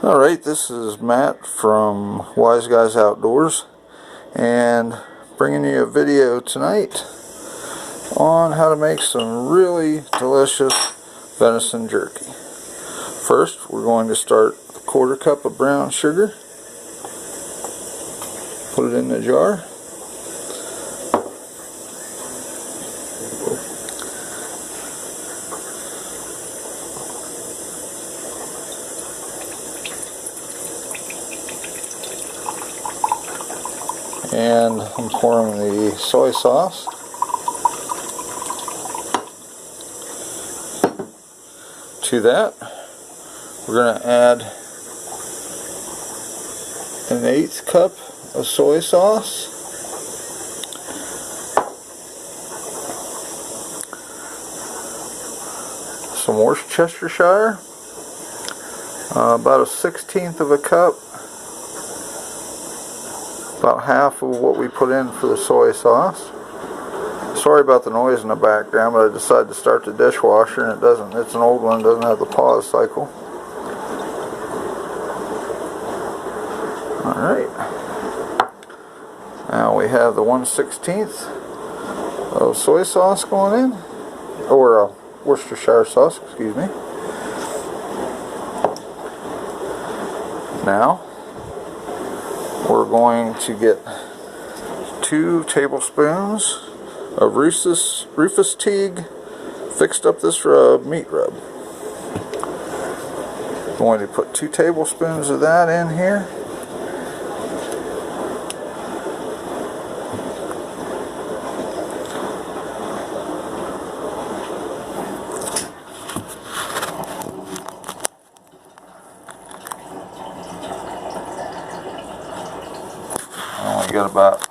Alright, this is Matt from Wise Guys Outdoors, and bringing you a video tonight on how to make some really delicious venison jerky. First, we're going to start with a 1/4 cup of brown sugar. Put it in the jar. And I'm pouring the soy sauce. To that, we're going to add an 1/8 cup of soy sauce. Some Worcestershire, about a 1/16 of a cup. About half of what we put in for the soy sauce. Sorry about the noise in the background, but I decided to start the dishwasher and it's an old one, it doesn't have the pause cycle. Alright. Now we have the 1/16 of soy sauce going in, or Worcestershire sauce, excuse me. Now we're going to get 2 tablespoons of Rufus Teague fixed up this rub meat rub. I'm going to put 2 tablespoons of that in here. I only got about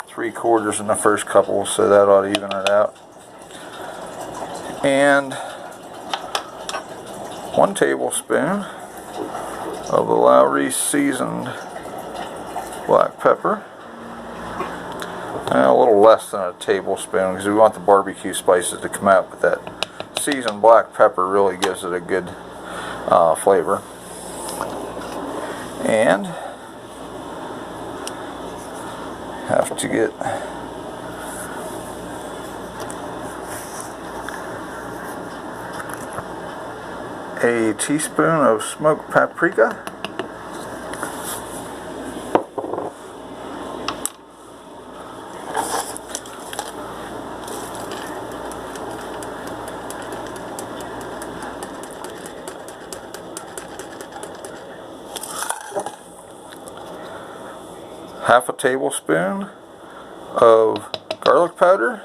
3/4 in the first couple, so that ought to even it out. And 1 tablespoon of the Lowry seasoned black pepper. And a little less than a tablespoon because we want the barbecue spices to come out, but that seasoned black pepper really gives it a good flavor. And have to get a teaspoon of smoked paprika, half a tablespoon of garlic powder,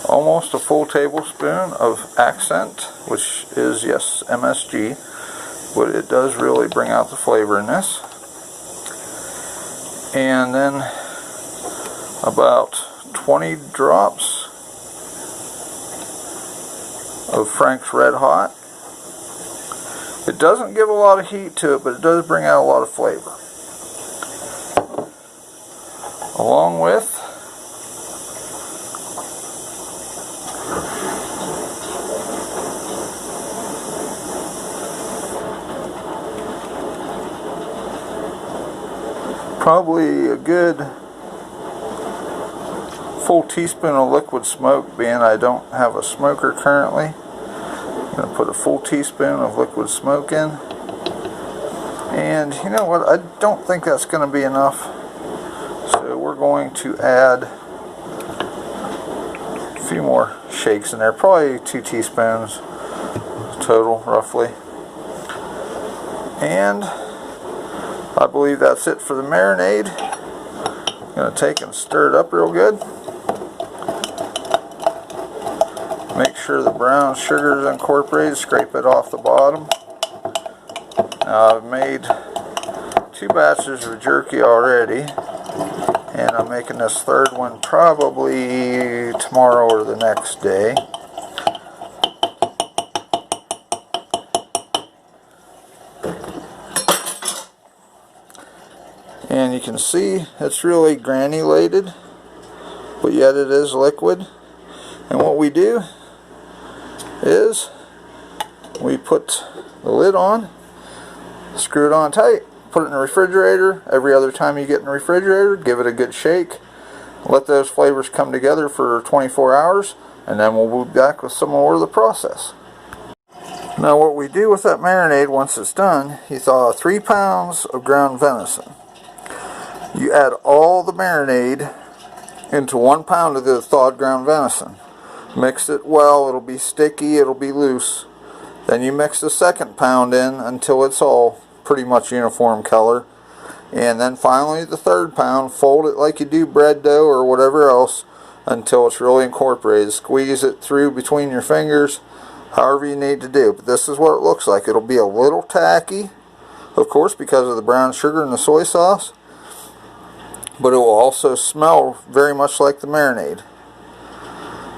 almost a full tablespoon of accent, which is, yes, MSG, but it does really bring out the flavor in this. And then about 20 drops of Frank's Red Hot. It doesn't give a lot of heat to it, but it does bring out a lot of flavor. Along with probably a good full teaspoon of liquid smoke, being I don't have a smoker currently. I'm going to put a full teaspoon of liquid smoke in. And you know what, I don't think that's going to be enough. So we're going to add a few more shakes in there, probably 2 teaspoons total, roughly. And I believe that's it for the marinade. I'm going to take and stir it up real good. Make sure the brown sugar is incorporated, scrape it off the bottom. Now I've made 2 batches of jerky already, and I'm making this 3rd one probably tomorrow or the next day. And you can see it's really granulated, but yet it is liquid. And what we do is we put the lid on, screw it on tight, put it in the refrigerator. Every other time you get in the refrigerator, give it a good shake. Let those flavors come together for 24 hours, and then we'll be back with some more of the process. Now what we do with that marinade once it's done, you thaw 3 pounds of ground venison. You add all the marinade into 1 pound of the thawed ground venison. Mix it well, it'll be sticky, it'll be loose. Then you mix the 2nd pound in until it's all pretty much uniform color. And then finally the 3rd pound, fold it like you do bread dough or whatever else until it's really incorporated. Squeeze it through between your fingers, however you need to do. But this is what it looks like. It'll be a little tacky, of course, because of the brown sugar and the soy sauce. But it will also smell very much like the marinade.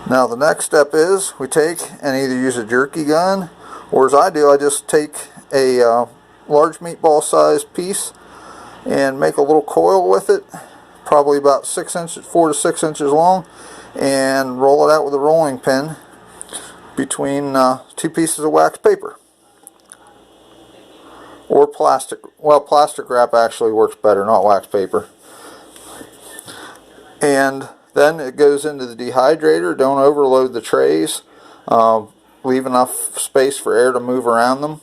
Now the next step is we take and either use a jerky gun, or as I do, I just take a large meatball sized piece and make a little coil with it, probably about 4 to 6 inches long, and roll it out with a rolling pin between 2 pieces of wax paper or plastic. Well, plastic wrap actually works better, not wax paper. And then it goes into the dehydrator. Don't overload the trays. Leave enough space for air to move around them,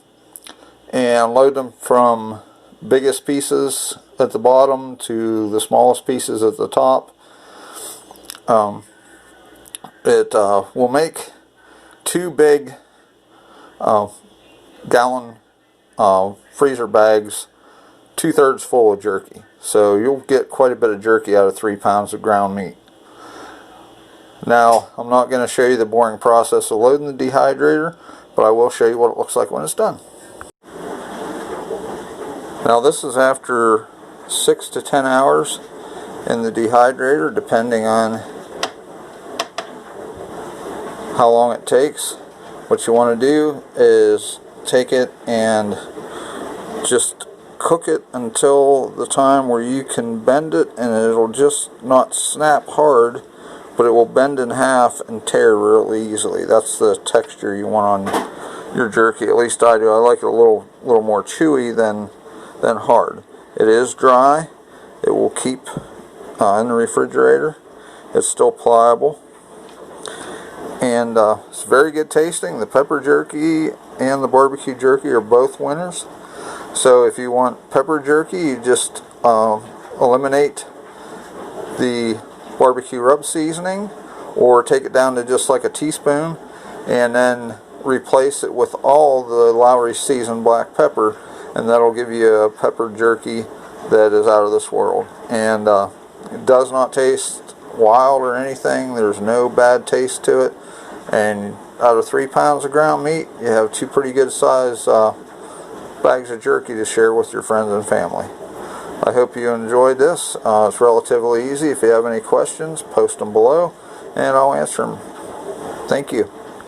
and load them from biggest pieces at the bottom to the smallest pieces at the top. It will make 2 big gallon freezer bags, 2/3 full of jerky. So you'll get quite a bit of jerky out of 3 pounds of ground meat. Now, I'm not going to show you the boring process of loading the dehydrator, but I will show you what it looks like when it's done. Now this is after 6 to 10 hours in the dehydrator, depending on how long it takes. What you want to do is take it and just cook it until the time where you can bend it, and it'll just not snap hard, but it will bend in half and tear really easily. That's the texture you want on your jerky. At least I do. I like it a little more chewy than hard. It is dry. It will keep in the refrigerator. It's still pliable, and it's very good tasting. The pepper jerky and the barbecue jerky are both winners. So if you want pepper jerky, you just eliminate the barbecue rub seasoning, or take it down to just like a teaspoon, and then replace it with all the Lowry seasoned black pepper, and that'll give you a pepper jerky that is out of this world. And it does not taste wild or anything. There's no bad taste to it, and out of 3 pounds of ground meat, you have 2 pretty good size bags of jerky to share with your friends and family. I hope you enjoyed this. It's relatively easy. If you have any questions, post them below and I'll answer them. Thank you.